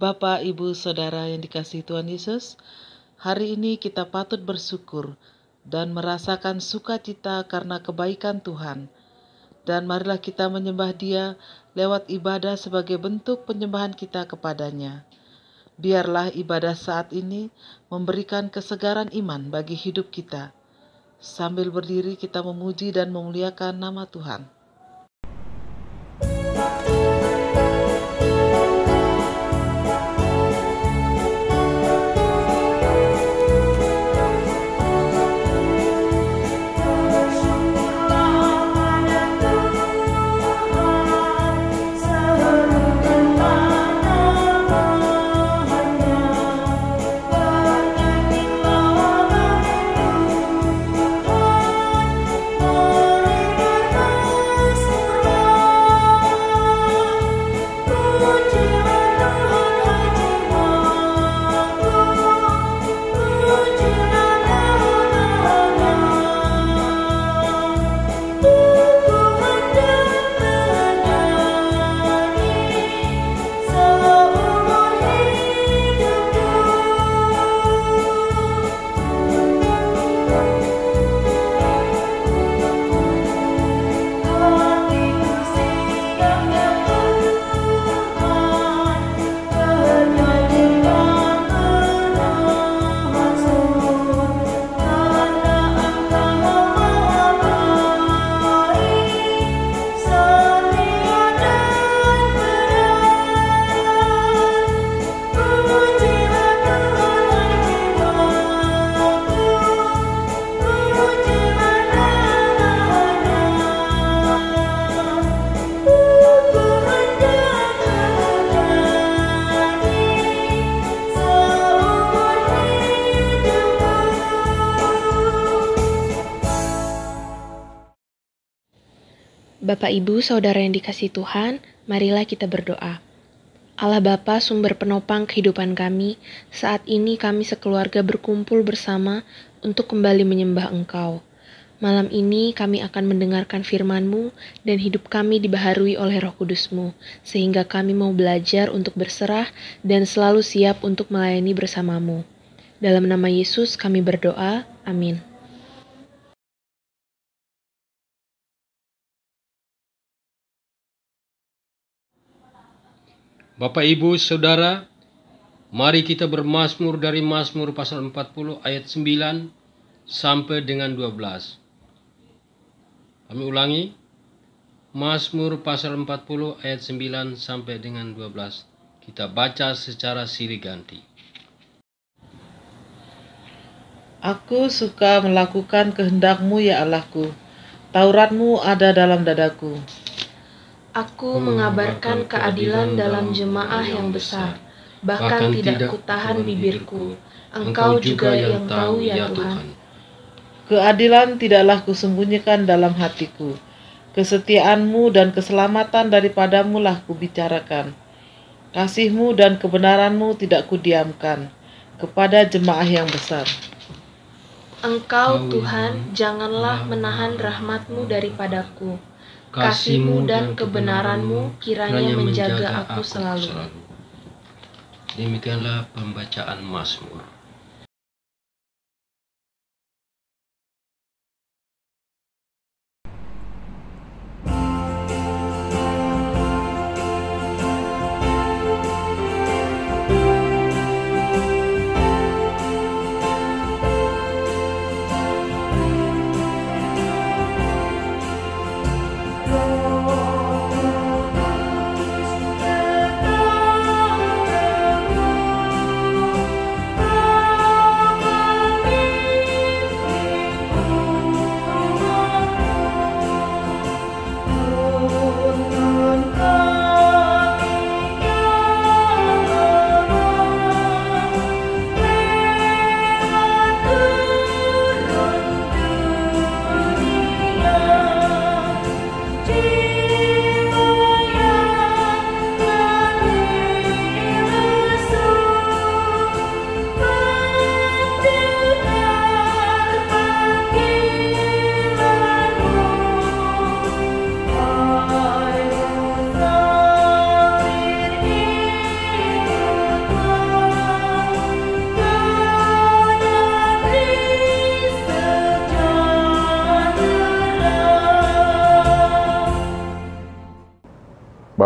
Bapak, Ibu, Saudara yang dikasihi Tuhan Yesus, hari ini kita patut bersyukur dan merasakan sukacita karena kebaikan Tuhan. Dan marilah kita menyembah Dia lewat ibadah sebagai bentuk penyembahan kita kepadanya. Biarlah ibadah saat ini memberikan kesegaran iman bagi hidup kita. Sambil berdiri kita memuji dan memuliakan nama Tuhan. Bapak, Ibu, Saudara yang dikasihi Tuhan, marilah kita berdoa. Allah Bapa, sumber penopang kehidupan kami, saat ini kami sekeluarga berkumpul bersama untuk kembali menyembah Engkau. Malam ini kami akan mendengarkan firman-Mu dan hidup kami dibaharui oleh Roh Kudus-Mu, sehingga kami mau belajar untuk berserah dan selalu siap untuk melayani bersama-Mu. Dalam nama Yesus kami berdoa, amin. Bapak, Ibu, Saudara, mari kita bermazmur dari Mazmur pasal 40 ayat 9 sampai dengan 12. Kami ulangi, Mazmur pasal 40 ayat 9 sampai dengan 12. Kita baca secara silih ganti. Aku suka melakukan kehendak-Mu ya Allahku. Taurat-Mu ada dalam dadaku. Aku mengabarkan keadilan dalam jemaah yang besar, bahkan tidak kutahan bibirku. Engkau juga yang tahu ya Tuhan. Keadilan tidaklah kusembunyikan dalam hatiku. Kesetiaan-Mu dan keselamatan daripadamu lah kubicarakan. Kasih-Mu dan kebenaran-Mu tidak kudiamkan kepada jemaah yang besar. Engkau Tuhan, janganlah menahan rahmat-Mu daripadaku. Kasih-Mu dan kebenaran-Mu kiranya menjaga aku selalu. Demikianlah pembacaan Mazmur. Oh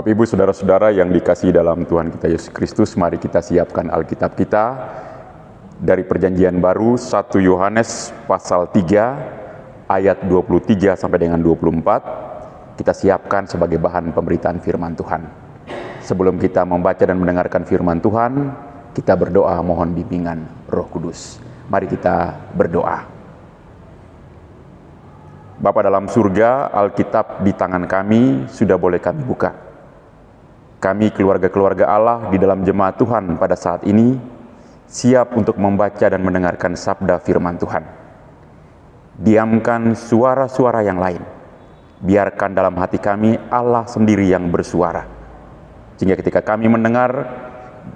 Bapak Ibu Saudara-saudara yang dikasihi dalam Tuhan kita Yesus Kristus, mari kita siapkan Alkitab kita dari Perjanjian Baru 1 Yohanes pasal 3 ayat 23 sampai dengan 24. Kita siapkan sebagai bahan pemberitaan firman Tuhan. Sebelum kita membaca dan mendengarkan firman Tuhan, kita berdoa mohon bimbingan Roh Kudus. Mari kita berdoa. Bapa dalam surga, Alkitab di tangan kami sudah boleh kami buka. Kami keluarga-keluarga Allah di dalam jemaat Tuhan pada saat ini siap untuk membaca dan mendengarkan sabda firman Tuhan. Diamkan suara-suara yang lain. Biarkan dalam hati kami Allah sendiri yang bersuara. Sehingga ketika kami mendengar,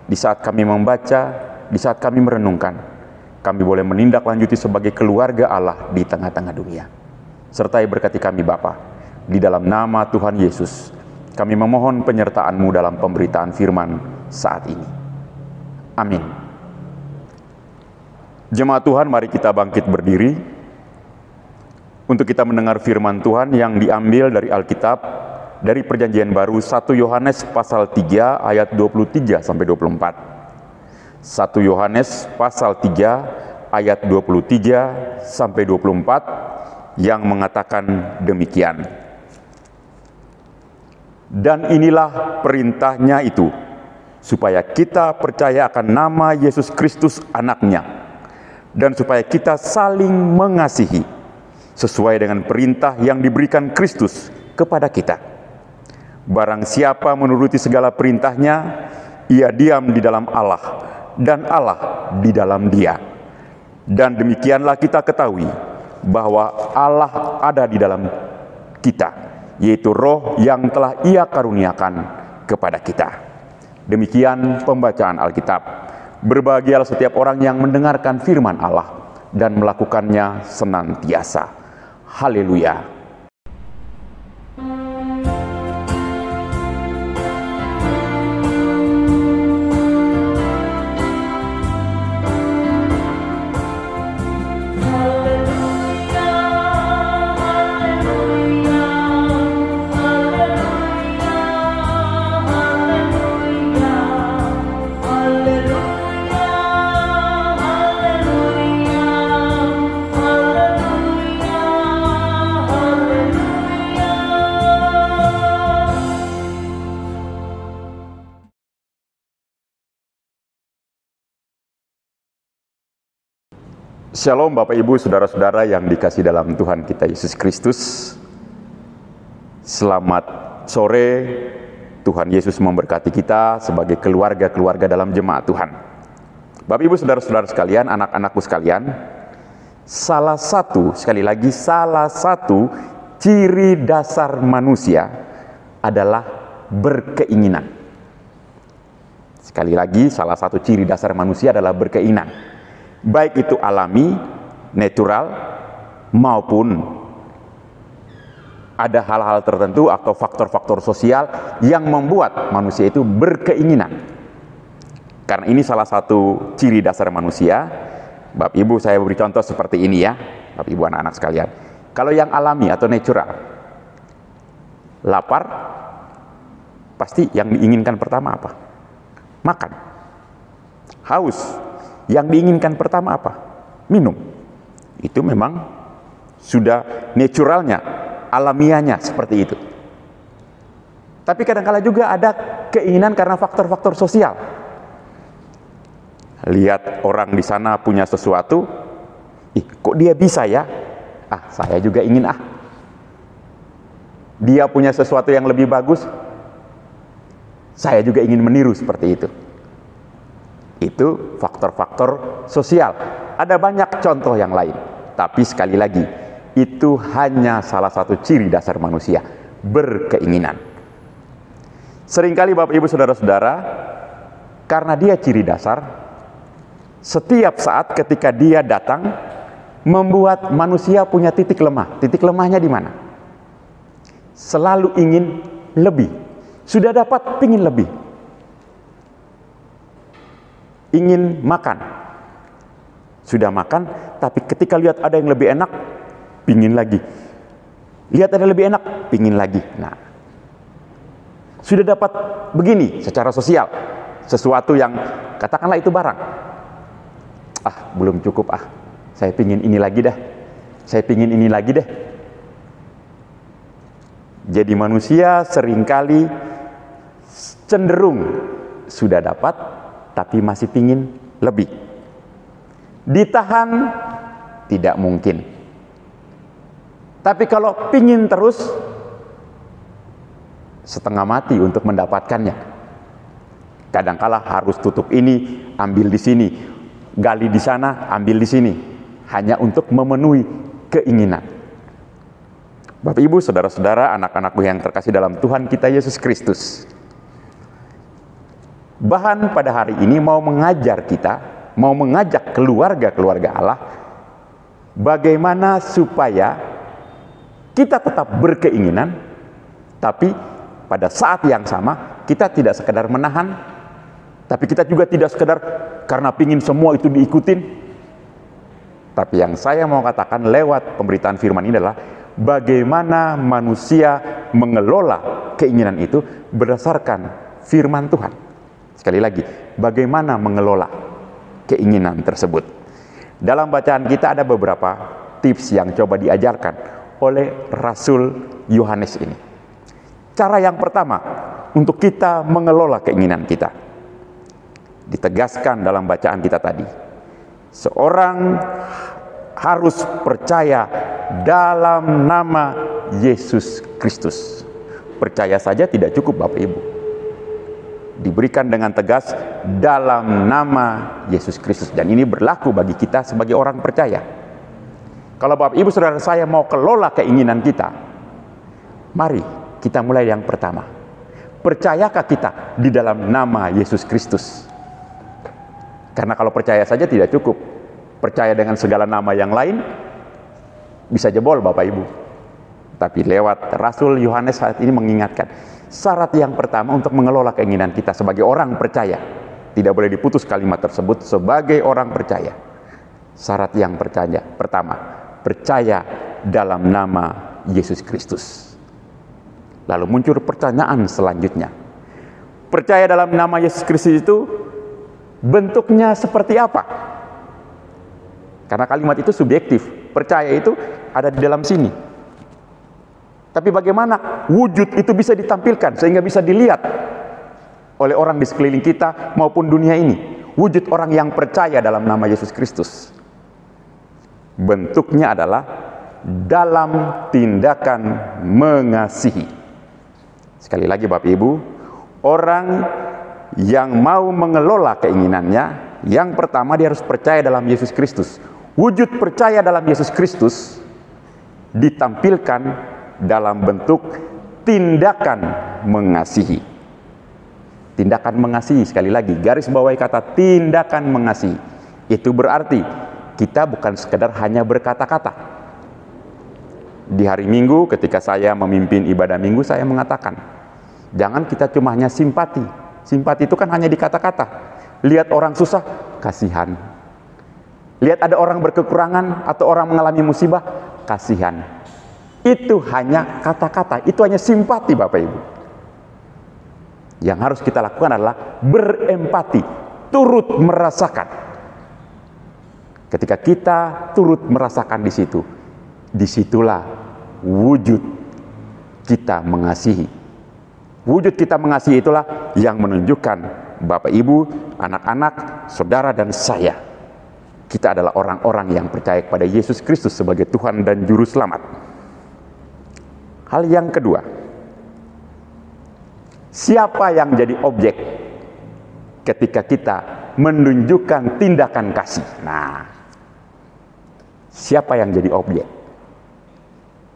di saat kami membaca, di saat kami merenungkan, kami boleh menindaklanjuti sebagai keluarga Allah di tengah-tengah dunia. Sertai berkati kami Bapa, di dalam nama Tuhan Yesus, kami memohon penyertaan-Mu dalam pemberitaan firman saat ini. Amin. Jemaat Tuhan, mari kita bangkit berdiri untuk kita mendengar firman Tuhan yang diambil dari Alkitab, dari Perjanjian Baru 1 Yohanes pasal 3 ayat 23 sampai 24. 1 Yohanes pasal 3 ayat 23 sampai 24 yang mengatakan demikian. Dan inilah perintahnya itu, supaya kita percaya akan nama Yesus Kristus anaknya, dan supaya kita saling mengasihi, sesuai dengan perintah yang diberikan Kristus kepada kita. Barang siapa menuruti segala perintahnya, ia diam di dalam Allah, dan Allah di dalam dia. Dan demikianlah kita ketahui bahwa Allah ada di dalam kita, yaitu Roh yang telah Ia karuniakan kepada kita. Demikian pembacaan Alkitab. Berbahagialah setiap orang yang mendengarkan firman Allah dan melakukannya senantiasa. Haleluya. Shalom Bapak Ibu Saudara-saudara yang dikasihi dalam Tuhan kita Yesus Kristus. Selamat sore, Tuhan Yesus memberkati kita sebagai keluarga-keluarga dalam jemaat Tuhan. Bapak Ibu Saudara-saudara sekalian, anak-anakku sekalian, salah satu ciri dasar manusia adalah berkeinginan. Sekali lagi, salah satu ciri dasar manusia adalah berkeinginan. Baik itu alami, natural, maupun ada hal-hal tertentu atau faktor-faktor sosial yang membuat manusia itu berkeinginan. Karena ini salah satu ciri dasar manusia. Bapak Ibu, saya beri contoh seperti ini ya, Bapak Ibu anak-anak sekalian. Kalau yang alami atau natural, lapar, pasti yang diinginkan pertama apa? Makan. Haus, yang diinginkan pertama apa? Minum. Itu memang sudah naturalnya, alamiahnya seperti itu. Tapi kadang-kala juga ada keinginan karena faktor-faktor sosial. Lihat orang di sana punya sesuatu, kok dia bisa ya? Saya juga ingin Dia punya sesuatu yang lebih bagus, saya juga ingin meniru seperti itu. Itu faktor-faktor sosial. Ada banyak contoh yang lain. Tapi sekali lagi, itu hanya salah satu ciri dasar manusia, berkeinginan. Seringkali Bapak Ibu Saudara-saudara, karena dia ciri dasar, setiap saat ketika dia datang, membuat manusia punya titik lemah. Titik lemahnya di mana? Selalu ingin lebih. Sudah dapat, pingin lebih. Ingin makan, sudah makan, tapi ketika lihat ada yang lebih enak, pingin lagi. Lihat ada yang lebih enak, pingin lagi. Nah, sudah dapat begini secara sosial, sesuatu yang katakanlah itu barang. Belum cukup, saya pingin ini lagi dah, saya pingin ini lagi deh. Jadi manusia seringkali cenderung sudah dapat, tapi masih pingin lebih. Ditahan tidak mungkin. Tapi kalau pingin terus, setengah mati untuk mendapatkannya. Kadangkala harus tutup ini, ambil di sini, gali di sana, ambil di sini, hanya untuk memenuhi keinginan. Bapak Ibu, saudara-saudara, anak-anakku yang terkasih dalam Tuhan kita Yesus Kristus, bahan pada hari ini mau mengajar kita, mau mengajak keluarga-keluarga Allah, bagaimana supaya kita tetap berkeinginan, tapi pada saat yang sama kita tidak sekedar menahan, tapi kita juga tidak sekedar karena pingin semua itu diikutin. Tapi yang saya mau katakan lewat pemberitaan firman ini adalah bagaimana manusia mengelola keinginan itu berdasarkan firman Tuhan. Sekali lagi, bagaimana mengelola keinginan tersebut. Dalam bacaan kita ada beberapa tips yang coba diajarkan oleh Rasul Yohanes ini. Cara yang pertama untuk kita mengelola keinginan kita, ditegaskan dalam bacaan kita tadi, seorang harus percaya dalam nama Yesus Kristus. Percaya saja tidak cukup Bapak Ibu, diberikan dengan tegas dalam nama Yesus Kristus. Dan ini berlaku bagi kita sebagai orang percaya. Kalau Bapak Ibu saudara saya mau kelola keinginan kita, mari kita mulai yang pertama. Percayakah kita di dalam nama Yesus Kristus? Karena kalau percaya saja tidak cukup. Percaya dengan segala nama yang lain bisa jebol Bapak Ibu. Tapi lewat Rasul Yohanes saat ini mengingatkan, syarat yang pertama untuk mengelola keinginan kita sebagai orang percaya, tidak boleh diputus kalimat tersebut, sebagai orang percaya. Syarat yang pertama, percaya dalam nama Yesus Kristus. Lalu muncul pertanyaan selanjutnya, percaya dalam nama Yesus Kristus itu bentuknya seperti apa? Karena kalimat itu subjektif, percaya itu ada di dalam sini. Tapi bagaimana wujud itu bisa ditampilkan sehingga bisa dilihat oleh orang di sekeliling kita maupun dunia ini? Wujud orang yang percaya dalam nama Yesus Kristus. Bentuknya adalah dalam tindakan mengasihi. Sekali lagi Bapak Ibu, orang yang mau mengelola keinginannya, yang pertama dia harus percaya dalam Yesus Kristus. Wujud percaya dalam Yesus Kristus ditampilkan dalam bentuk tindakan mengasihi. Tindakan mengasihi, sekali lagi, garis bawahi kata tindakan mengasihi. Itu berarti kita bukan sekedar hanya berkata-kata. Di hari Minggu ketika saya memimpin ibadah Minggu, saya mengatakan, jangan kita cuma hanya simpati. Simpati itu kan hanya di kata-kata. Lihat orang susah, kasihan. Lihat ada orang berkekurangan atau orang mengalami musibah, kasihan. Itu hanya kata-kata, itu hanya simpati Bapak Ibu. Yang harus kita lakukan adalah berempati, turut merasakan. Ketika kita turut merasakan di situ, disitulah wujud kita mengasihi. Wujud kita mengasihi itulah yang menunjukkan Bapak Ibu, anak-anak, saudara dan saya, kita adalah orang-orang yang percaya kepada Yesus Kristus sebagai Tuhan dan Juru Selamat. Hal yang kedua, siapa yang jadi objek ketika kita menunjukkan tindakan kasih? Nah, siapa yang jadi objek?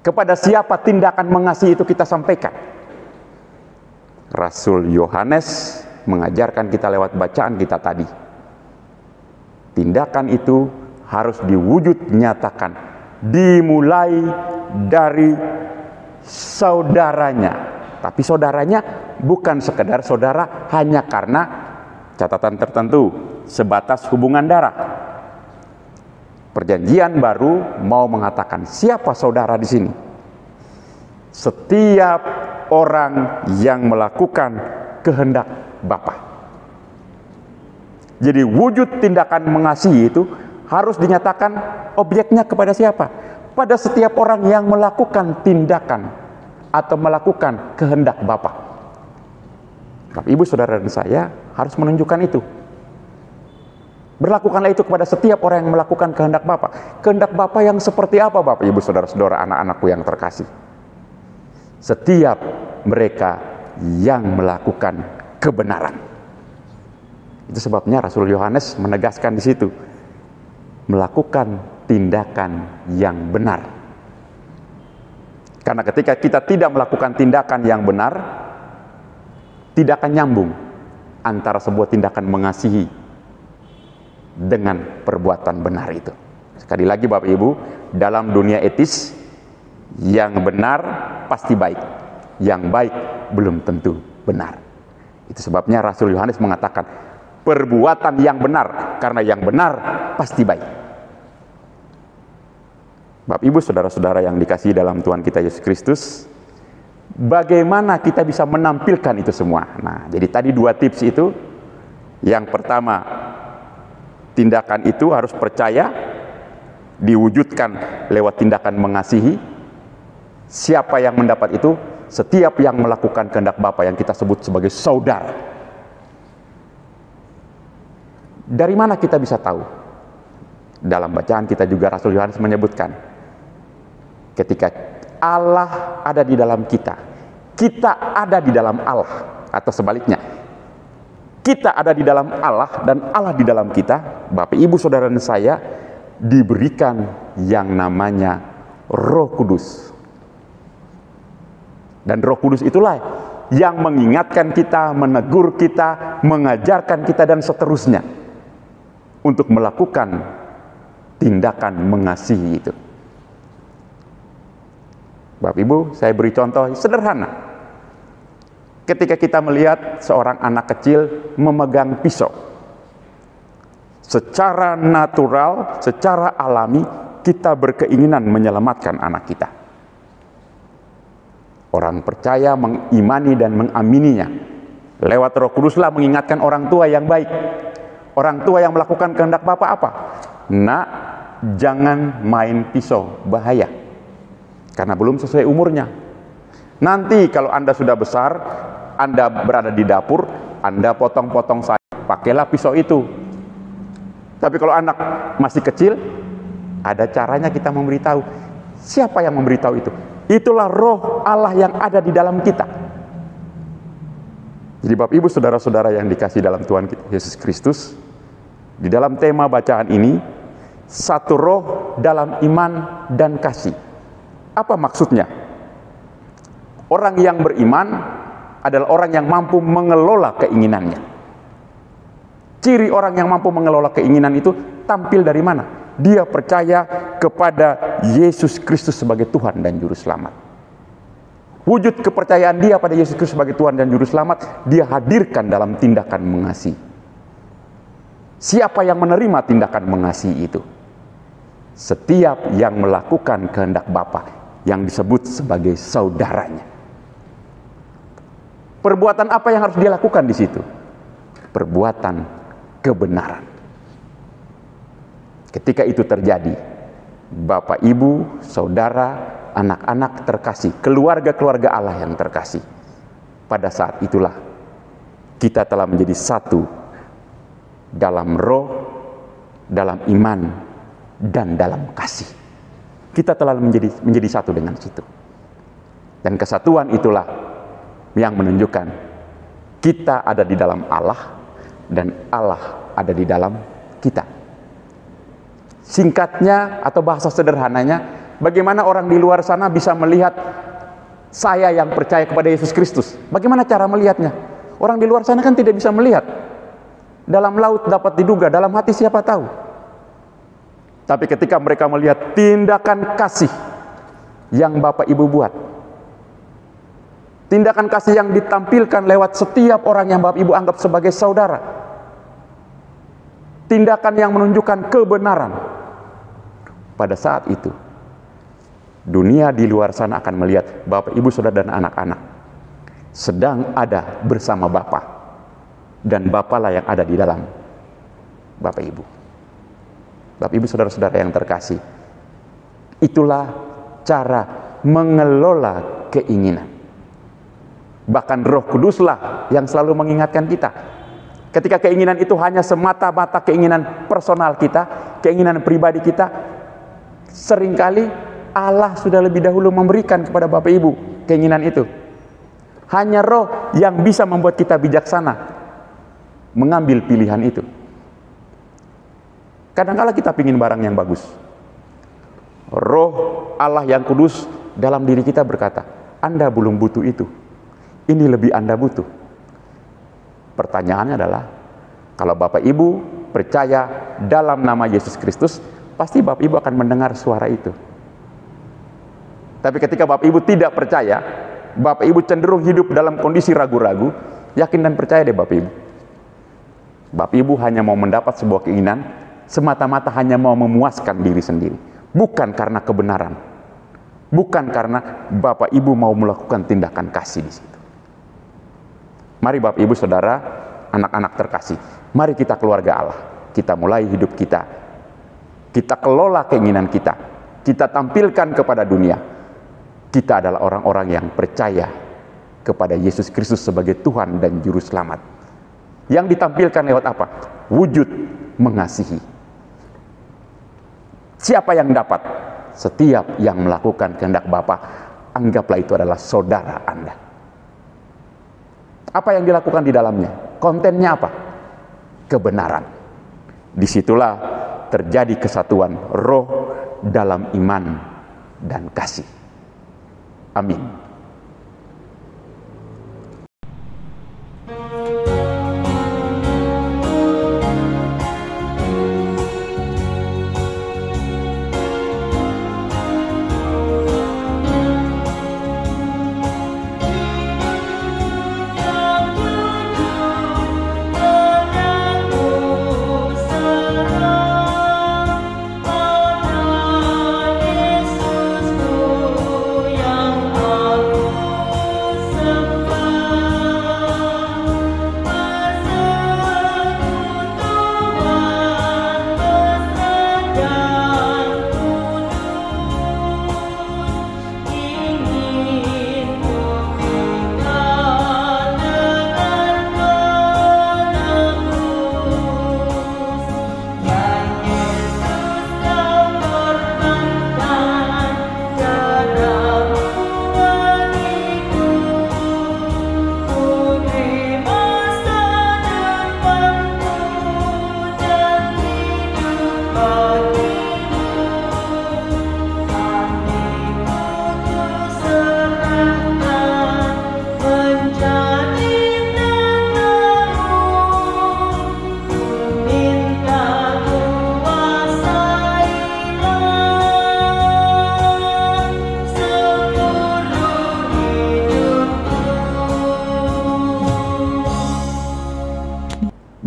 Kepada siapa tindakan mengasihi itu kita sampaikan? Rasul Yohanes mengajarkan kita lewat bacaan kita tadi. Tindakan itu harus diwujud nyatakan, dimulai dari saudaranya. Tapi saudaranya bukan sekedar saudara hanya karena catatan tertentu, sebatas hubungan darah. Perjanjian Baru mau mengatakan siapa saudara di sini? Setiap orang yang melakukan kehendak Bapa. Jadi wujud tindakan mengasihi itu harus dinyatakan objeknya kepada siapa? Pada setiap orang yang melakukan tindakan atau melakukan kehendak Bapa. Bapak, Ibu, Saudara dan saya harus menunjukkan itu. Berlakukanlah itu kepada setiap orang yang melakukan kehendak Bapa. Kehendak Bapa yang seperti apa, Bapak, Ibu, Saudara-saudara, anak-anakku yang terkasih? Setiap mereka yang melakukan kebenaran. Itu sebabnya Rasul Yohanes menegaskan di situ, melakukan tindakan yang benar. Karena ketika kita tidak melakukan tindakan yang benar, tidak akan nyambung antara sebuah tindakan mengasihi dengan perbuatan benar itu. Sekali lagi Bapak Ibu, dalam dunia etis, yang benar pasti baik, yang baik belum tentu benar. Itu sebabnya Rasul Yohanes mengatakan perbuatan yang benar, karena yang benar pasti baik. Bapak Ibu, Saudara-saudara yang dikasihi dalam Tuhan kita Yesus Kristus, bagaimana kita bisa menampilkan itu semua? Nah, jadi tadi 2 tips itu. Yang pertama, tindakan itu harus percaya, diwujudkan lewat tindakan mengasihi. Siapa yang mendapat itu? Setiap yang melakukan kehendak Bapa, yang kita sebut sebagai saudara. Dari mana kita bisa tahu? Dalam bacaan kita juga Rasul Yohanes menyebutkan, ketika Allah ada di dalam kita, kita ada di dalam Allah, atau sebaliknya, kita ada di dalam Allah dan Allah di dalam kita. Bapak, Ibu, Saudara dan saya diberikan yang namanya Roh Kudus. Dan Roh Kudus itulah yang mengingatkan kita, menegur kita, mengajarkan kita, dan seterusnya untuk melakukan tindakan mengasihi itu. Bapak Ibu, saya beri contoh sederhana. Ketika kita melihat seorang anak kecil memegang pisau, secara natural, secara alami, kita berkeinginan menyelamatkan anak kita. Orang percaya mengimani dan mengamininya. Lewat Roh Kuduslah mengingatkan orang tua yang baik. Orang tua yang melakukan kehendak Bapa apa? Nak, jangan main pisau, bahaya. Karena belum sesuai umurnya. Nanti kalau Anda sudah besar, Anda berada di dapur, Anda potong-potong sayur, pakailah pisau itu. Tapi kalau anak masih kecil, ada caranya kita memberitahu. Siapa yang memberitahu itu? Itulah Roh Allah yang ada di dalam kita. Jadi Bapak, Ibu, Saudara-saudara yang dikasihi dalam Tuhan kita Yesus Kristus, di dalam tema bacaan ini, satu roh dalam iman dan kasih. Apa maksudnya? Orang yang beriman adalah orang yang mampu mengelola keinginannya. Ciri orang yang mampu mengelola keinginan itu tampil dari mana? Dia percaya kepada Yesus Kristus sebagai Tuhan dan Juru Selamat. Wujud kepercayaan dia pada Yesus Kristus sebagai Tuhan dan Juru Selamat, dia hadirkan dalam tindakan mengasihi. Siapa yang menerima tindakan mengasihi itu? Setiap yang melakukan kehendak Bapa, yang disebut sebagai saudaranya. Perbuatan apa yang harus dia lakukan di situ? Perbuatan kebenaran. Ketika itu terjadi, Bapak, Ibu, Saudara, anak-anak terkasih, keluarga-keluarga Allah yang terkasih, pada saat itulah kita telah menjadi satu dalam roh, dalam iman, dan dalam kasih. Kita telah menjadi satu dengan situ. Dan kesatuan itulah yang menunjukkan kita ada di dalam Allah dan Allah ada di dalam kita. Singkatnya atau bahasa sederhananya, bagaimana orang di luar sana bisa melihat saya yang percaya kepada Yesus Kristus? Bagaimana cara melihatnya? Orang di luar sana kan tidak bisa melihat. Dalam laut dapat diduga, dalam hati siapa tahu. Tapi ketika mereka melihat tindakan kasih yang Bapak Ibu buat, tindakan kasih yang ditampilkan lewat setiap orang yang Bapak Ibu anggap sebagai saudara, tindakan yang menunjukkan kebenaran, pada saat itu dunia di luar sana akan melihat Bapak, Ibu, Saudara, dan anak-anak sedang ada bersama Bapa, dan Bapa lah yang ada di dalam Bapak Ibu. Bapak Ibu, saudara-saudara yang terkasih, itulah cara mengelola keinginan. Bahkan Roh Kuduslah yang selalu mengingatkan kita. Ketika keinginan itu hanya semata-mata keinginan personal kita, keinginan pribadi kita, seringkali Allah sudah lebih dahulu memberikan kepada Bapak Ibu keinginan itu. Hanya Roh yang bisa membuat kita bijaksana mengambil pilihan itu. Kadang-kala kita ingin barang yang bagus. Roh Allah yang kudus dalam diri kita berkata, Anda belum butuh itu. Ini lebih Anda butuh. Pertanyaannya adalah, kalau Bapak Ibu percaya dalam nama Yesus Kristus, pasti Bapak Ibu akan mendengar suara itu. Tapi ketika Bapak Ibu tidak percaya, Bapak Ibu cenderung hidup dalam kondisi ragu-ragu, yakin dan percaya deh Bapak Ibu. Bapak Ibu hanya mau mendapat sebuah keinginan, semata-mata hanya mau memuaskan diri sendiri. Bukan karena kebenaran. Bukan karena Bapak Ibu mau melakukan tindakan kasih di situ. Mari Bapak Ibu Saudara, anak-anak terkasih, mari kita keluarga Allah. Kita mulai hidup kita. Kita kelola keinginan kita. Kita tampilkan kepada dunia. Kita adalah orang-orang yang percaya kepada Yesus Kristus sebagai Tuhan dan Juru Selamat. Yang ditampilkan lewat apa? Wujud mengasihi. Siapa yang dapat? Setiap yang melakukan kehendak Bapa, anggaplah itu adalah saudara Anda. Apa yang dilakukan di dalamnya? Kontennya apa? Kebenaran. Disitulah terjadi kesatuan roh dalam iman dan kasih. Amin.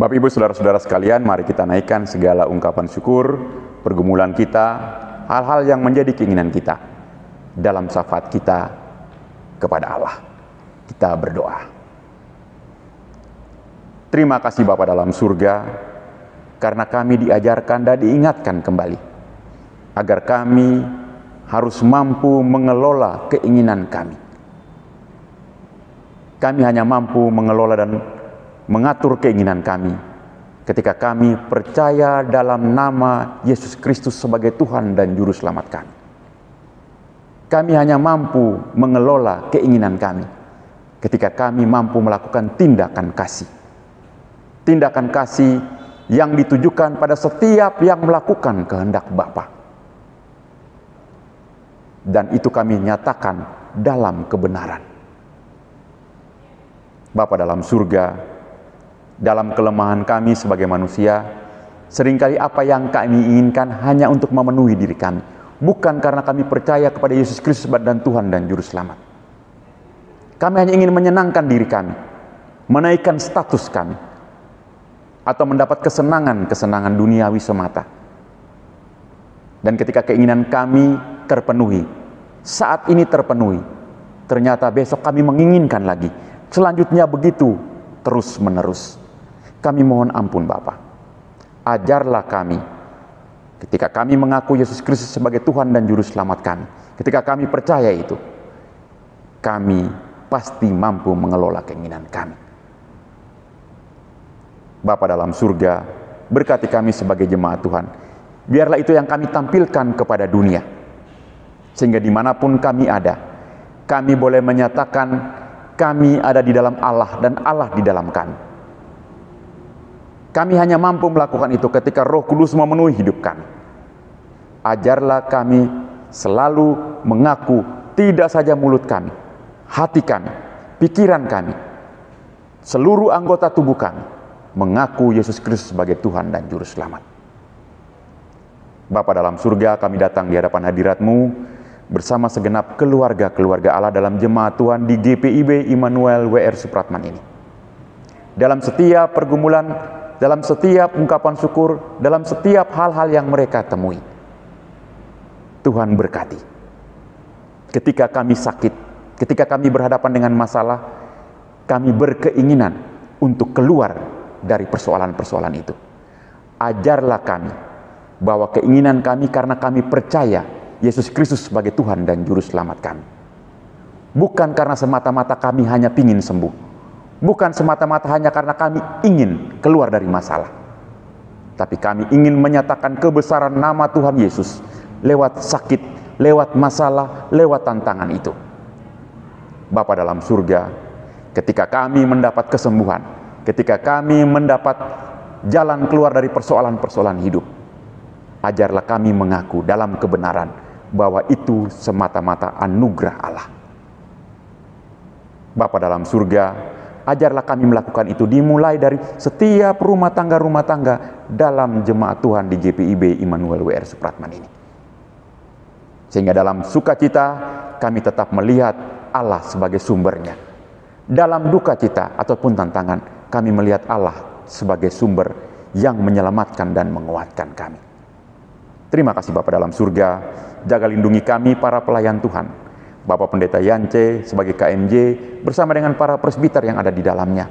Bapak Ibu Saudara-saudara sekalian, mari kita naikkan segala ungkapan syukur, pergumulan kita, hal-hal yang menjadi keinginan kita dalam syafaat kita kepada Allah. Kita berdoa. Terima kasih Bapa dalam surga, karena kami diajarkan dan diingatkan kembali, agar kami harus mampu mengelola keinginan kami. Kami hanya mampu mengelola dan mengatur keinginan kami ketika kami percaya dalam nama Yesus Kristus sebagai Tuhan dan Juru Selamat kami. Kami hanya mampu mengelola keinginan kami ketika kami mampu melakukan tindakan kasih. Tindakan kasih yang ditujukan pada setiap yang melakukan kehendak Bapa. Dan itu kami nyatakan dalam kebenaran. Bapa dalam surga, dalam kelemahan kami sebagai manusia, seringkali apa yang kami inginkan hanya untuk memenuhi diri kami, bukan karena kami percaya kepada Yesus Kristus dan Tuhan dan Juru Selamat. Kami hanya ingin menyenangkan diri kami, menaikkan status kami, atau mendapat kesenangan duniawi semata. Dan ketika keinginan kami terpenuhi, saat ini terpenuhi, ternyata besok kami menginginkan lagi, Selanjutnya begitu terus menerus. Kami mohon ampun Bapa. Ajarlah kami ketika kami mengaku Yesus Kristus sebagai Tuhan dan Juru Selamat kami. Ketika kami percaya itu, kami pasti mampu mengelola keinginan kami. Bapa dalam surga, berkati kami sebagai jemaat Tuhan. Biarlah itu yang kami tampilkan kepada dunia. Sehingga dimanapun kami ada, kami boleh menyatakan kami ada di dalam Allah dan Allah di dalam kami. Kami hanya mampu melakukan itu ketika Roh Kudus memenuhi hidup kami. Ajarlah kami selalu mengaku, tidak saja mulut kami, hati kami, pikiran kami, seluruh anggota tubuh kami, mengaku Yesus Kristus sebagai Tuhan dan Juru Selamat. Bapa dalam surga, kami datang di hadapan hadirat-Mu bersama segenap keluarga-keluarga Allah dalam jemaat Tuhan di GPIB Immanuel WR Supratman ini. Dalam setiap pergumulan, dalam setiap ungkapan syukur, dalam setiap hal-hal yang mereka temui, Tuhan berkati. Ketika kami sakit, ketika kami berhadapan dengan masalah, kami berkeinginan untuk keluar dari persoalan-persoalan itu. Ajarlah kami bahwa keinginan kami karena kami percaya Yesus Kristus sebagai Tuhan dan Juru Selamat kami. Bukan karena semata-mata kami hanya ingin sembuh. Bukan semata-mata hanya karena kami ingin keluar dari masalah. Tapi kami ingin menyatakan kebesaran nama Tuhan Yesus lewat sakit, lewat masalah, lewat tantangan itu. Bapa dalam surga, ketika kami mendapat kesembuhan, ketika kami mendapat jalan keluar dari persoalan-persoalan hidup, ajarlah kami mengaku dalam kebenaran bahwa itu semata-mata anugerah Allah. Bapa dalam surga, ajarlah kami melakukan itu dimulai dari setiap rumah tangga dalam jemaat Tuhan di GPIB Immanuel WR Supratman ini. Sehingga dalam sukacita kami tetap melihat Allah sebagai sumbernya. Dalam duka cita ataupun tantangan, kami melihat Allah sebagai sumber yang menyelamatkan dan menguatkan kami. Terima kasih Bapa dalam surga, jaga lindungi kami para pelayan Tuhan. Bapak Pendeta Yance sebagai KMJ bersama dengan para presbiter yang ada di dalamnya.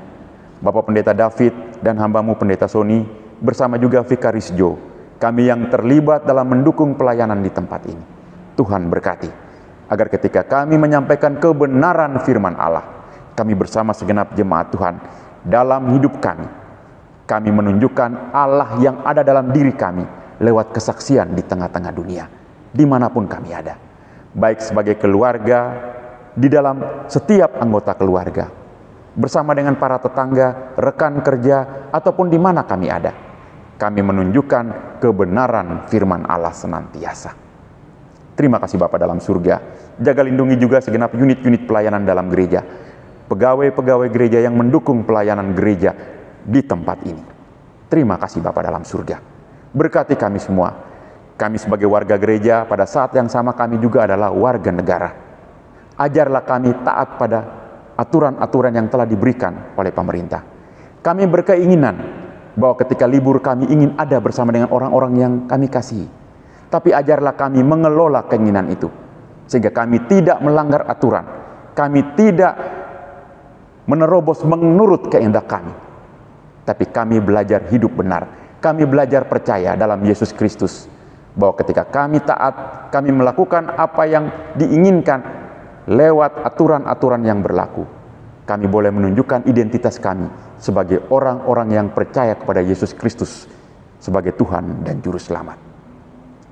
Bapak Pendeta David dan hamba-Mu Pendeta Sony bersama juga Vikaris Jo. Kami yang terlibat dalam mendukung pelayanan di tempat ini. Tuhan berkati. Agar ketika kami menyampaikan kebenaran firman Allah, kami bersama segenap jemaat Tuhan dalam hidup kami. Kami menunjukkan Allah yang ada dalam diri kami lewat kesaksian di tengah-tengah dunia. Dimanapun kami ada. Baik sebagai keluarga, di dalam setiap anggota keluarga, bersama dengan para tetangga, rekan kerja, ataupun di mana kami ada, kami menunjukkan kebenaran firman Allah senantiasa. Terima kasih Bapa dalam surga, jaga lindungi juga segenap unit-unit pelayanan dalam gereja, pegawai-pegawai gereja yang mendukung pelayanan gereja di tempat ini. Terima kasih Bapa dalam surga, berkati kami semua. Kami sebagai warga gereja pada saat yang sama kami juga adalah warga negara. Ajarlah kami taat pada aturan-aturan yang telah diberikan oleh pemerintah. Kami berkeinginan bahwa ketika libur kami ingin ada bersama dengan orang-orang yang kami kasihi. Tapi ajarlah kami mengelola keinginan itu. Sehingga kami tidak melanggar aturan. Kami tidak menerobos menurut kehendak kami. Tapi kami belajar hidup benar. Kami belajar percaya dalam Yesus Kristus. Bahwa ketika kami taat, kami melakukan apa yang diinginkan lewat aturan-aturan yang berlaku. Kami boleh menunjukkan identitas kami sebagai orang-orang yang percaya kepada Yesus Kristus sebagai Tuhan dan Juru Selamat.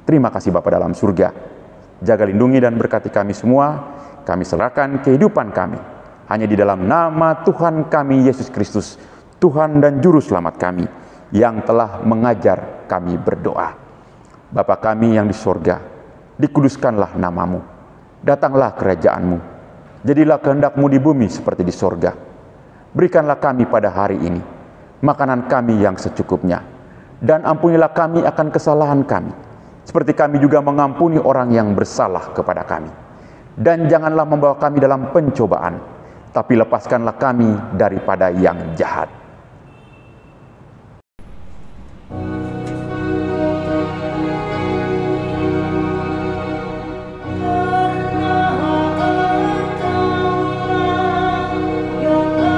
Terima kasih Bapa dalam surga. Jaga lindungi dan berkati kami semua. Kami serahkan kehidupan kami hanya di dalam nama Tuhan kami Yesus Kristus, Tuhan dan Juru Selamat kami, yang telah mengajar kami berdoa. Bapa kami yang di sorga, dikuduskanlah nama-Mu, datanglah kerajaan-Mu, jadilah kehendak-Mu di bumi seperti di sorga. Berikanlah kami pada hari ini makanan kami yang secukupnya, dan ampunilah kami akan kesalahan kami, seperti kami juga mengampuni orang yang bersalah kepada kami. Dan janganlah membawa kami dalam pencobaan, tapi lepaskanlah kami daripada yang jahat. Your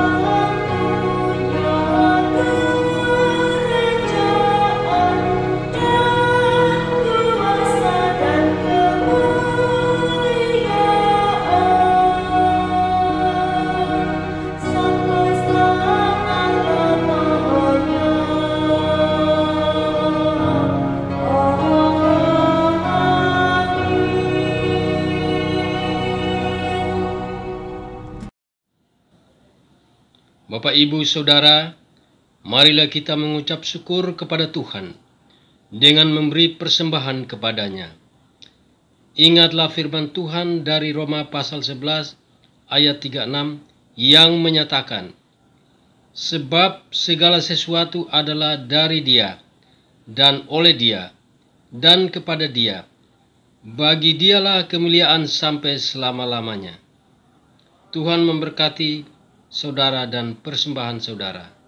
Bapak, Ibu, Saudara, marilah kita mengucap syukur kepada Tuhan dengan memberi persembahan kepadanya. Ingatlah firman Tuhan dari Roma pasal 11 ayat 36 yang menyatakan, sebab segala sesuatu adalah dari Dia, dan oleh Dia, dan kepada Dia. Bagi Dialah kemuliaan sampai selama-lamanya. Tuhan memberkati saudara dan persembahan saudara.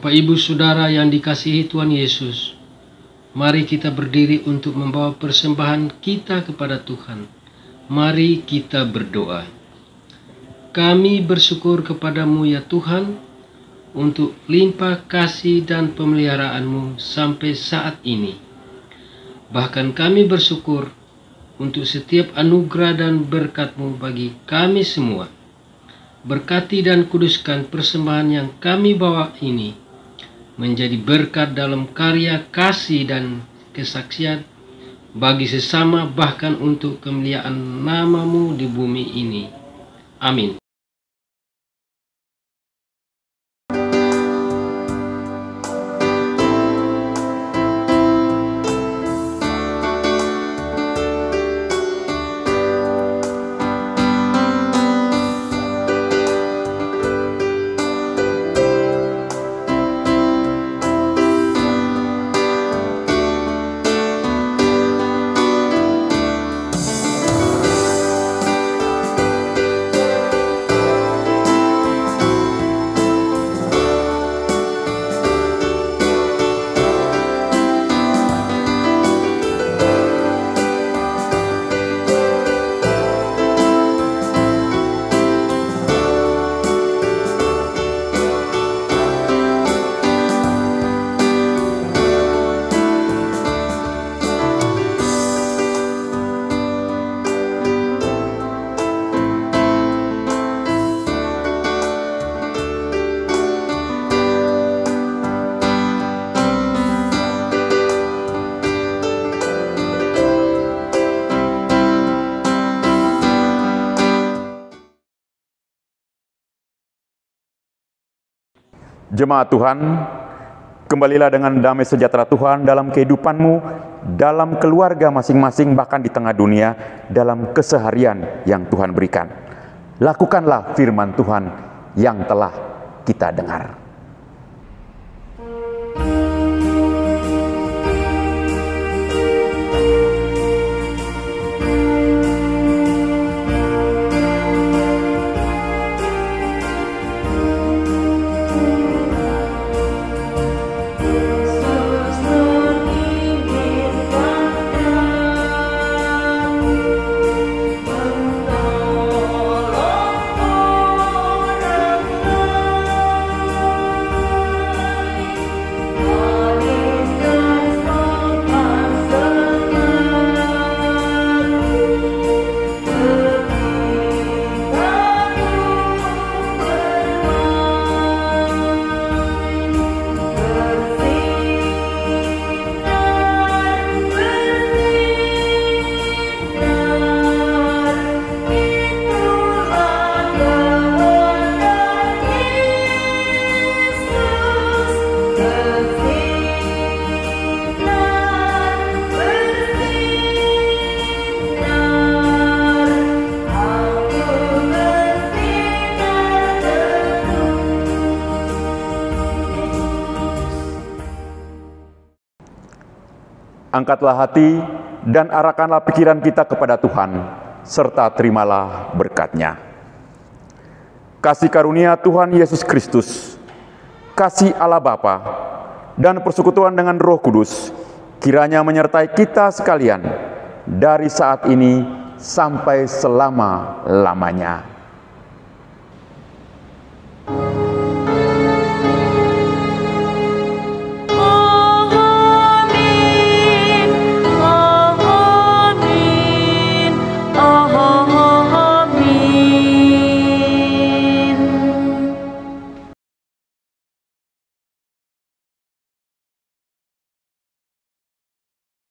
Bapak, Ibu, Saudara yang dikasihi Tuhan Yesus, mari kita berdiri untuk membawa persembahan kita kepada Tuhan. Mari kita berdoa. Kami bersyukur kepadamu ya Tuhan, untuk limpah kasih dan pemeliharaanmu sampai saat ini. Bahkan kami bersyukur untuk setiap anugerah dan berkat-Mu bagi kami semua. Berkati dan kuduskan persembahan yang kami bawa ini, menjadi berkat dalam karya kasih dan kesaksian bagi sesama, bahkan untuk kemuliaan nama-Mu di bumi ini. Amin. Jemaat Tuhan, kembalilah dengan damai sejahtera Tuhan dalam kehidupanmu, dalam keluarga masing-masing, bahkan di tengah dunia, dalam keseharian yang Tuhan berikan. lakukanlah firman Tuhan yang telah kita dengar. Angkatlah hati dan arahkanlah pikiran kita kepada Tuhan, serta terimalah berkat-Nya. Kasih karunia Tuhan Yesus Kristus, kasih Allah Bapa, dan persekutuan dengan Roh Kudus, kiranya menyertai kita sekalian, dari saat ini sampai selama-lamanya.